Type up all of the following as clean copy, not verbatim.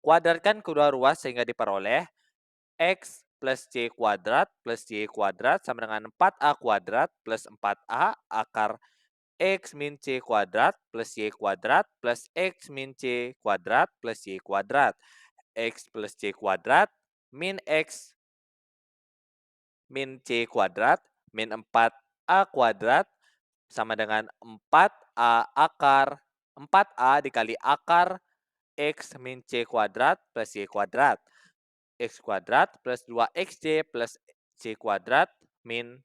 Kuadratkan kedua ruas sehingga diperoleh X plus C kuadrat plus Y kuadrat sama dengan 4A kuadrat plus 4A akar X min C kuadrat plus Y kuadrat plus X min C kuadrat plus Y kuadrat. X plus C kuadrat min X min C kuadrat min 4A kuadrat sama dengan 4A akar 4A dikali akar X min C kuadrat plus Y kuadrat. X kuadrat plus 2XC plus C kuadrat min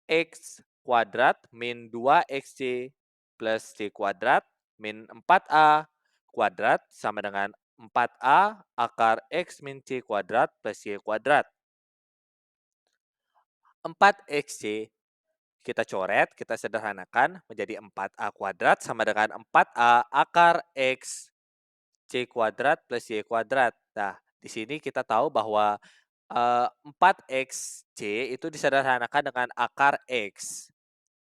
X kuadrat min 2XC plus C kuadrat min 4A kuadrat sama dengan 4A akar X min C kuadrat plus Y kuadrat. 4XC kita coret, kita sederhanakan menjadi 4A kuadrat sama dengan 4A akar X C kuadrat plus Y kuadrat. Nah, di sini kita tahu bahwa 4XC itu disederhanakan dengan akar X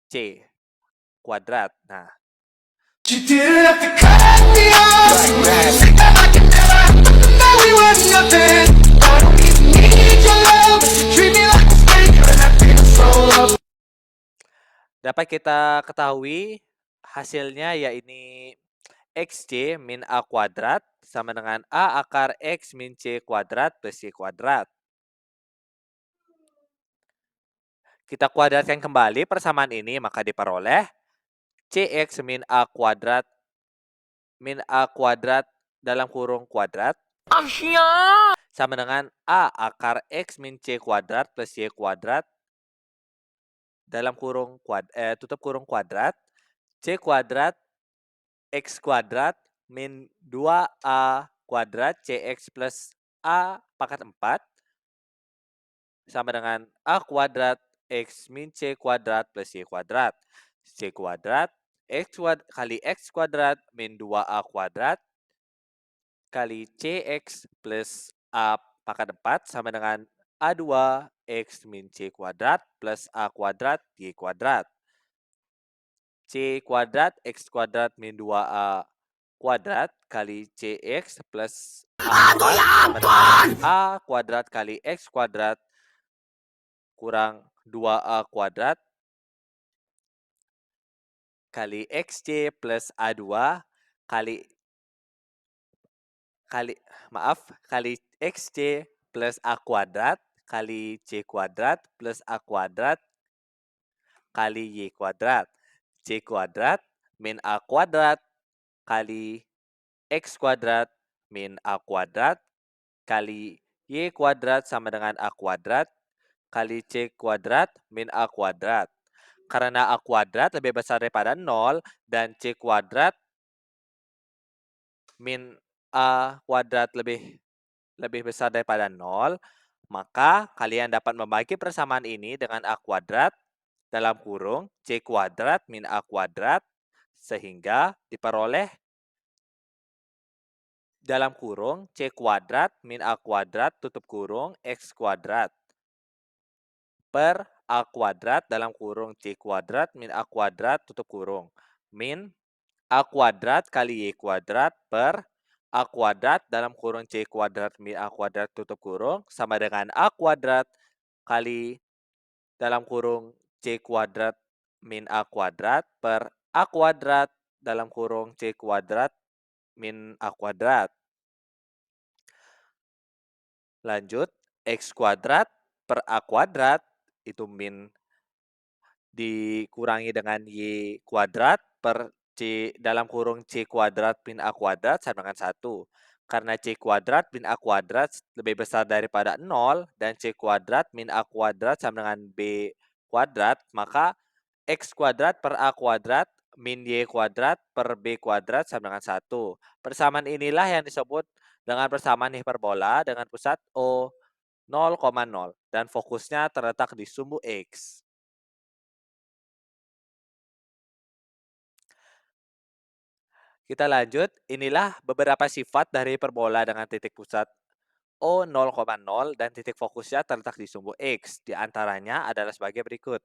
C kuadrat. Nah, You didn't have to cut me off. Say that I can never happen, that we were nothing. I don't even need your love, but you treat me like a stranger, and I feel so loved. dapat kita ketahui hasilnya yaitu XC min A kuadrat sama dengan A akar X min C kuadrat plus Y kuadrat. Kita kuadratkan kembali persamaan ini, maka diperoleh CX min A kuadrat dalam kurung kuadrat sama dengan A akar X min C kuadrat plus Y kuadrat dalam kurung tutup kurung kuadrat C kuadrat X kuadrat min 2A kuadrat CX plus A pangkat 4 sama dengan A kuadrat X min C kuadrat plus Y kuadrat. C kuadrat X kuadrat kali X kuadrat min 2A kuadrat kali CX plus A pangkat 4 sama dengan A2 X min C kuadrat plus A kuadrat Y kuadrat. C kuadrat X kuadrat min 2A kuadrat kali CX plus A sama dengan A kuadrat kali X kuadrat kurang 2A kuadrat kali XC plus A2 kali XC plus A kuadrat kali C kuadrat plus A kuadrat kali Y kuadrat. C kuadrat min A kuadrat kali X kuadrat min A kuadrat kali Y kuadrat sama dengan A kuadrat kali C kuadrat min A kuadrat. Karena A kuadrat lebih besar daripada 0 dan C kuadrat min A kuadrat lebih besar daripada 0, maka kalian dapat membagi persamaan ini dengan A kuadrat dalam kurung C kuadrat min A kuadrat sehingga diperoleh dalam kurung C kuadrat min A kuadrat tutup kurung X kuadrat per A kuadrat dalam kurung C kuadrat min A kuadrat tutup kurung min A kuadrat kali Y kuadrat per A kuadrat dalam kurung C kuadrat min A kuadrat tutup kurung sama dengan A kuadrat kali dalam kurung C kuadrat min A kuadrat per A kuadrat dalam kurung C kuadrat min A kuadrat. Lanjut, X kuadrat per A kuadrat itu min dikurangi dengan Y kuadrat per C dalam kurung C kuadrat min A kuadrat sama dengan 1. Karena C kuadrat min A kuadrat lebih besar daripada 0 dan C kuadrat min A kuadrat sama dengan B kuadrat, maka X kuadrat per A kuadrat min Y kuadrat per B kuadrat sama dengan 1. Persamaan inilah yang disebut dengan persamaan hiperbola dengan pusat O 0,0 dan fokusnya terletak di sumbu X. Kita lanjut, inilah beberapa sifat dari hiperbola dengan titik pusat O 0,0 dan titik fokusnya terletak di sumbu X. Di antaranya adalah sebagai berikut.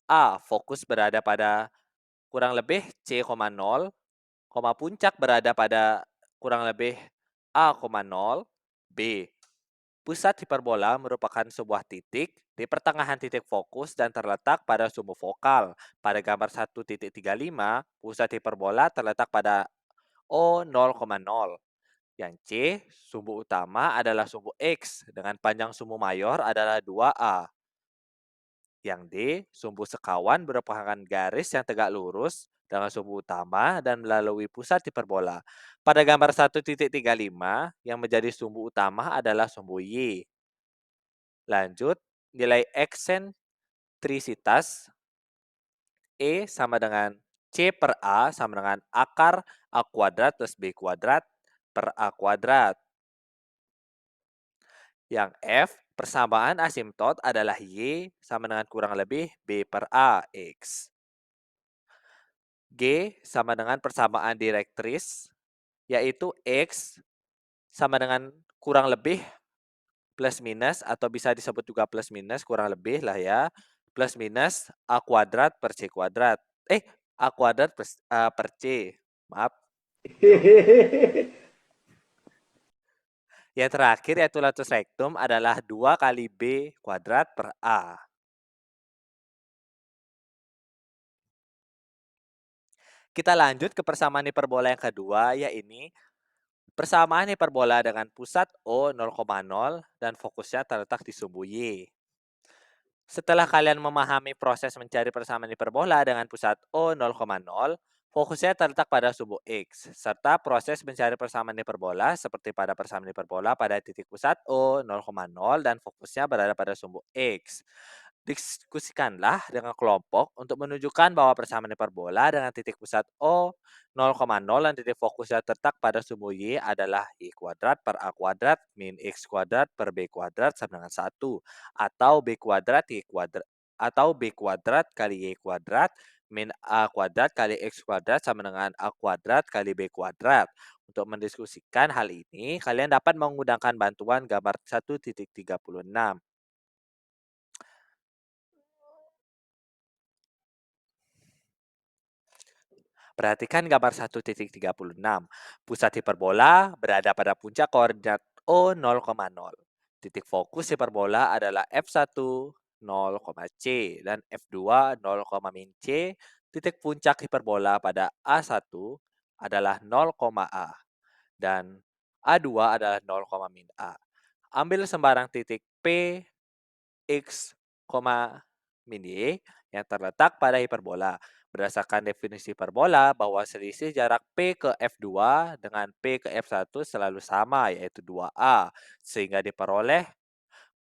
A. Fokus berada pada kurang lebih C,0, puncak berada pada kurang lebih A,0. B. Pusat hiperbola merupakan sebuah titik di pertengahan titik fokus dan terletak pada sumbu fokal. Pada gambar 1.35, pusat hiperbola terletak pada O0,0. Yang C, sumbu utama adalah sumbu X dengan panjang sumbu mayor adalah 2A. Yang D, sumbu sekawan merupakan garis yang tegak lurus dengan sumbu utama dan melalui pusat hiperbola. Pada gambar 1.35, yang menjadi sumbu utama adalah sumbu Y. Lanjut, nilai eksentrisitas E sama dengan C per A sama dengan akar A kuadrat plus B kuadrat per A kuadrat. Yang F, persamaan asimtot adalah Y sama dengan kurang lebih B per A X. G sama dengan persamaan direktris, yaitu X sama dengan kurang lebih plus minus atau bisa disebut juga plus minus kurang lebih lah ya. Plus minus A kuadrat per C kuadrat. A kuadrat per C. Maaf. Yang terakhir yaitu latus rectum adalah 2 kali B kuadrat per A. Kita lanjut ke persamaan hiperbola yang kedua, yaitu persamaan hiperbola dengan pusat O 0,0 dan fokusnya terletak di sumbu Y. Setelah kalian memahami proses mencari persamaan hiperbola dengan pusat O 0,0, fokusnya terletak pada sumbu X, serta proses mencari persamaan hiperbola seperti pada persamaan hiperbola pada titik pusat O 0,0 dan fokusnya berada pada sumbu X. Diskusikanlah dengan kelompok untuk menunjukkan bahwa persamaan hiperbola dengan titik pusat O 0,0 dan titik fokusnya terletak pada sumbu Y adalah Y kuadrat per A kuadrat min X kuadrat per B kuadrat sama dengan 1 atau B kuadrat Y kuadrat atau B kuadrat kali Y kuadrat min A kuadrat kali X kuadrat sama dengan A kuadrat kali B kuadrat. Untuk mendiskusikan hal ini, kalian dapat menggunakan bantuan gambar 1.36. Perhatikan gambar 1.36. Pusat hiperbola berada pada puncak koordinat O 0,0. Titik fokus hiperbola adalah F1 0, C dan F2 0, min C. Titik puncak hiperbola pada A1 adalah 0, A dan A2 adalah 0, min A. Ambil sembarang titik P, X, min Y yang terletak pada hiperbola. Berdasarkan definisi hiperbola, bahwa selisih jarak P ke F2 dengan P ke F1 selalu sama, yaitu 2A. Sehingga diperoleh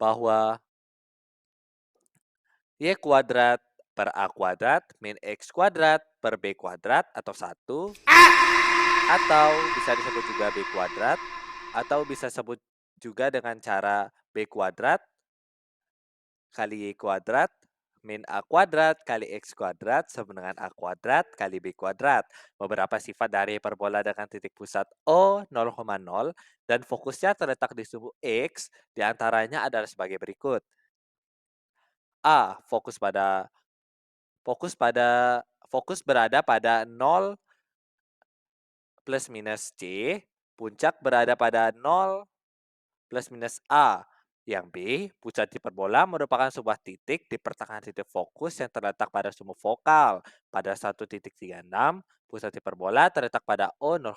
bahwa Y kuadrat per A kuadrat min X kuadrat per B kuadrat atau 1, atau bisa disebut juga B kuadrat, atau bisa sebut juga dengan cara B kuadrat kali Y kuadrat min A kuadrat kali X kuadrat sama dengan A kuadrat kali B kuadrat. Beberapa sifat dari hiperbola dengan titik pusat O 0,0 dan fokusnya terletak di sumbu X diantaranya adalah sebagai berikut. A. Fokus berada pada 0 plus minus C. Puncak berada pada 0 plus minus A. Yang B, pusat hiperbola merupakan sebuah titik di pertengahan titik fokus yang terletak pada sumbu fokal. Pada 1.36, pusat hiperbola terletak pada O 0,0.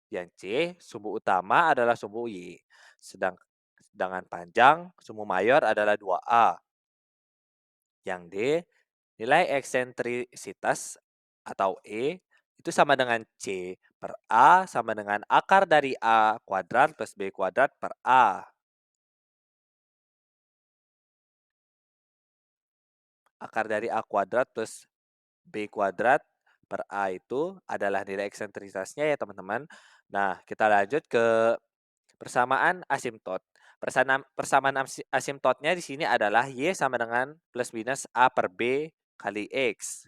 Yang C, sumbu utama adalah sumbu Y. Sedangkan panjang sumbu mayor adalah 2A. Yang D, nilai eksentrisitas atau E itu sama dengan C per A sama dengan akar dari A kuadrat plus B kuadrat per A. Akar dari A kuadrat plus B kuadrat per A itu adalah nilai eksentrisitasnya ya teman-teman. Nah, kita lanjut ke persamaan asimtot. Persamaan asimtotnya di sini adalah Y sama dengan plus minus A per B kali X.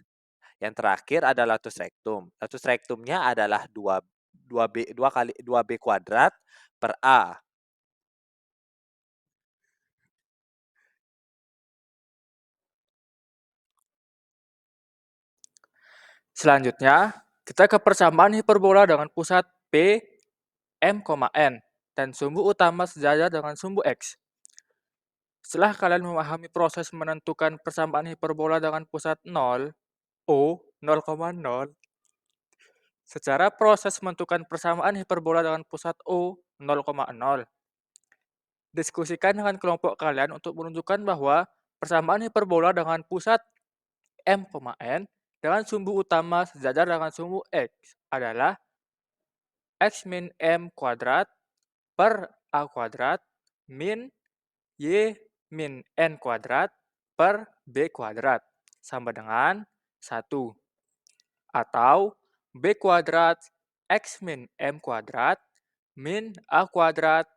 Yang terakhir adalah latus rectum. Latus rectumnya adalah 2B kuadrat per A. Selanjutnya, kita ke persamaan hiperbola dengan pusat P M, N dan sumbu utama sejajar dengan sumbu X. Setelah kalian memahami proses menentukan persamaan hiperbola dengan pusat 0, O 0,0, secara proses menentukan persamaan hiperbola dengan pusat O 0,0, diskusikan dengan kelompok kalian untuk menunjukkan bahwa persamaan hiperbola dengan pusat M, N dengan sumbu utama sejajar dengan sumbu X adalah X min M kuadrat per A kuadrat min Y min N kuadrat per B kuadrat sama dengan 1. Atau B kuadrat X min M kuadrat min A kuadrat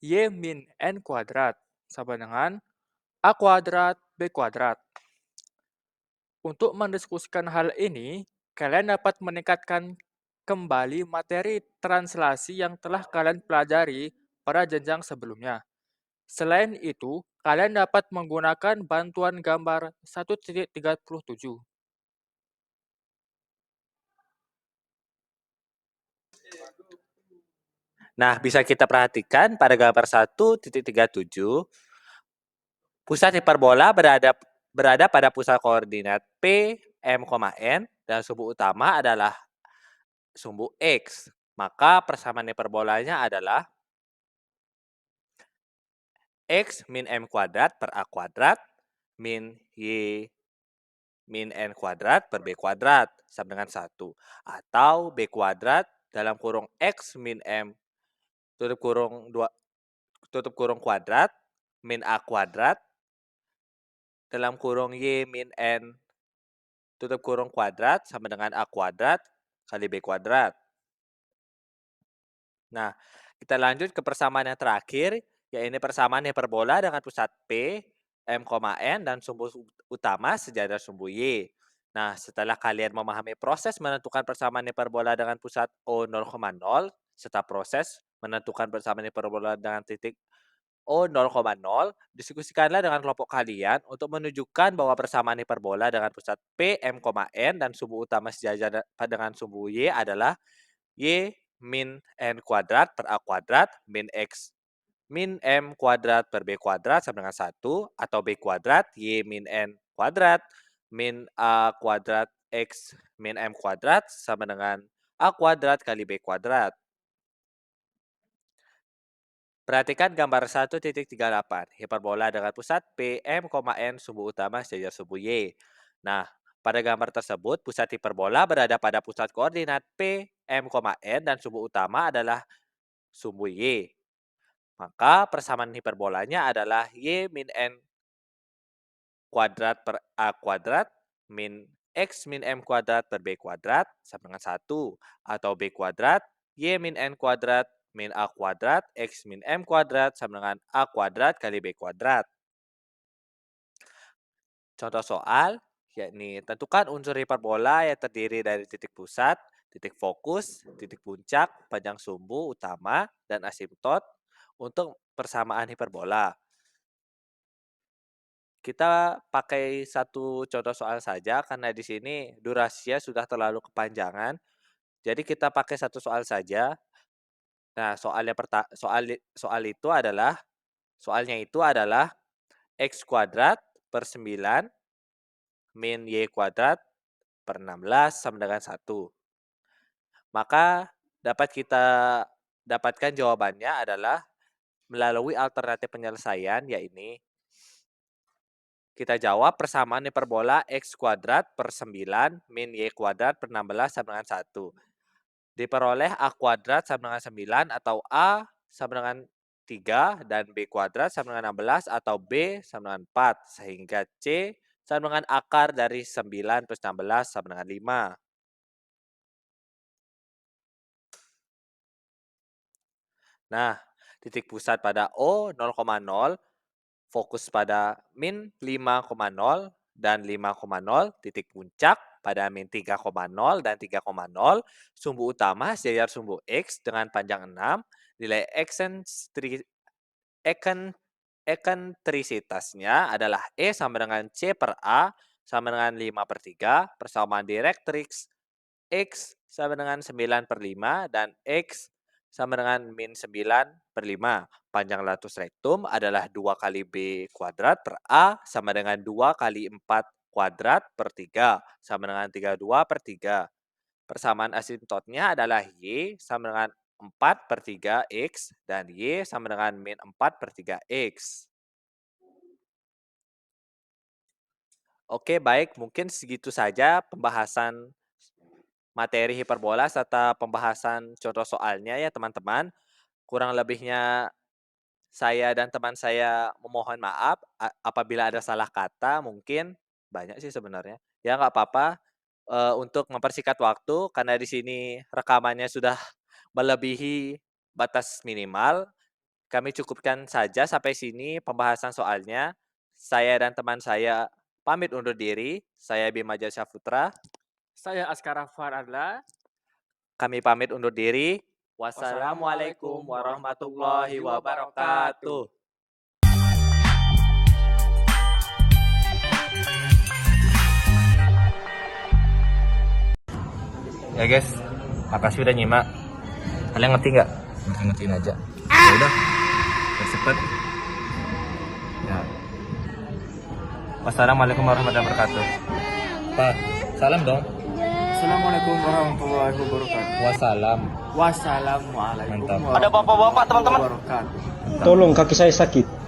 Y min N kuadrat sama dengan A kuadrat B kuadrat. Untuk mendiskusikan hal ini, kalian dapat meningkatkan kembali materi translasi yang telah kalian pelajari pada jenjang sebelumnya. Selain itu, kalian dapat menggunakan bantuan gambar 1.37. Nah, bisa kita perhatikan pada gambar 1.37, pusat hiperbola berada pada pusat koordinat P, M, N, dan sumbu utama adalah sumbu X. Maka persamaan hiperbolanya adalah X min M kuadrat per A kuadrat min Y min N kuadrat per B kuadrat sama dengan 1. Atau B kuadrat dalam kurung X min M tutup kurung kuadrat min A kuadrat dalam kurung Y min N tutup kurung kuadrat sama dengan A kuadrat kali B kuadrat. Nah, kita lanjut ke persamaan yang terakhir, yaitu persamaan hiperbola dengan pusat P, M, N, dan sumbu utama sejajar sumbu Y. Nah, setelah kalian memahami proses menentukan persamaan hiperbola dengan pusat O 0,0, serta proses menentukan persamaan hiperbola dengan titik O 0,0, diskusikanlah dengan kelompok kalian untuk menunjukkan bahwa persamaan hiperbola dengan pusat P, M, N, dan sumbu utama sejajar dengan sumbu Y adalah Y min N kuadrat per A kuadrat min X min M kuadrat per B kuadrat sama dengan 1, atau B kuadrat Y min N kuadrat min A kuadrat X min M kuadrat sama dengan A kuadrat kali B kuadrat. Perhatikan gambar 1.38, hiperbola dengan pusat P, M, N, sumbu utama sejajar sumbu Y. Nah, pada gambar tersebut, pusat hiperbola berada pada pusat koordinat P, M, N, dan sumbu utama adalah sumbu Y. Maka persamaan hiperbolanya adalah Y min N kuadrat per A kuadrat min X min M kuadrat per B kuadrat sama dengan 1. Atau B kuadrat Y min N kuadrat min A kuadrat X min M kuadrat sama dengan A kuadrat kali B kuadrat. Contoh soal, yakni tentukan unsur hiperbola yang terdiri dari titik pusat, titik fokus, titik puncak, panjang sumbu utama, dan asimptot untuk persamaan hiperbola. Kita pakai satu contoh soal saja karena di sini durasinya sudah terlalu kepanjangan. Jadi kita pakai satu soal saja. Nah, soalnya itu adalah X kuadrat per 9 min Y kuadrat per 16 sama dengan 1. Maka dapat kita dapatkan jawabannya adalah melalui alternatif penyelesaian, yaitu kita jawab persamaan hiperbola X kuadrat per 9 min Y kuadrat per 16 sama dengan 1. Diperoleh A kuadrat sama dengan 9 atau A sama dengan 3 dan B kuadrat sama dengan 16 atau B sama dengan 4. Sehingga C sama dengan akar dari 9 plus 16 sama dengan 5. Nah, titik pusat pada O 0,0, fokus pada min 5,0 dan 5,0, titik puncak pada min 3,0 dan 3,0, sumbu utama sejajar sumbu X dengan panjang 6, nilai eksentrisitasnya adalah E sama dengan C per A sama dengan 5/3, persamaan direktrix X sama dengan 9/5 dan X sama dengan min 9/5. Panjang latus rektum adalah 2 kali B kuadrat per A sama dengan 2 kali 4 kuadrat per 3 sama dengan 32/3. Persamaan asintotnya adalah Y sama dengan 4/3 X dan Y sama dengan min 4/3 X. Oke, baik. Mungkin segitu saja pembahasan materi hiperbola serta pembahasan contoh soalnya ya teman-teman. Kurang lebihnya saya dan teman saya memohon maaf apabila ada salah kata mungkin. Banyak sih sebenarnya. Ya nggak apa-apa. Untuk mempersingkat waktu karena di sini rekamannya sudah melebihi batas minimal, kami cukupkan saja sampai sini pembahasan soalnya. Saya dan teman saya pamit undur diri. Saya Bima Jasa Putra. Saya Askara Faradla. Kami pamit undur diri. Wassalamualaikum warahmatullahi wabarakatuh. Ya guys, makasih udah nyimak. Kalian ngerti nggak? Ngertiin aja. Ya udah, cepet. Ya. Wassalamualaikum warahmatullahi wabarakatuh. Pak, salam dong. Assalamualaikum warahmatullahi wabarakatuh. Wassalam. Wassalamualaikum Mantap. warahmatullahi Ada bapak-bapak teman-teman. wabarakatuh. Tolong kaki saya sakit.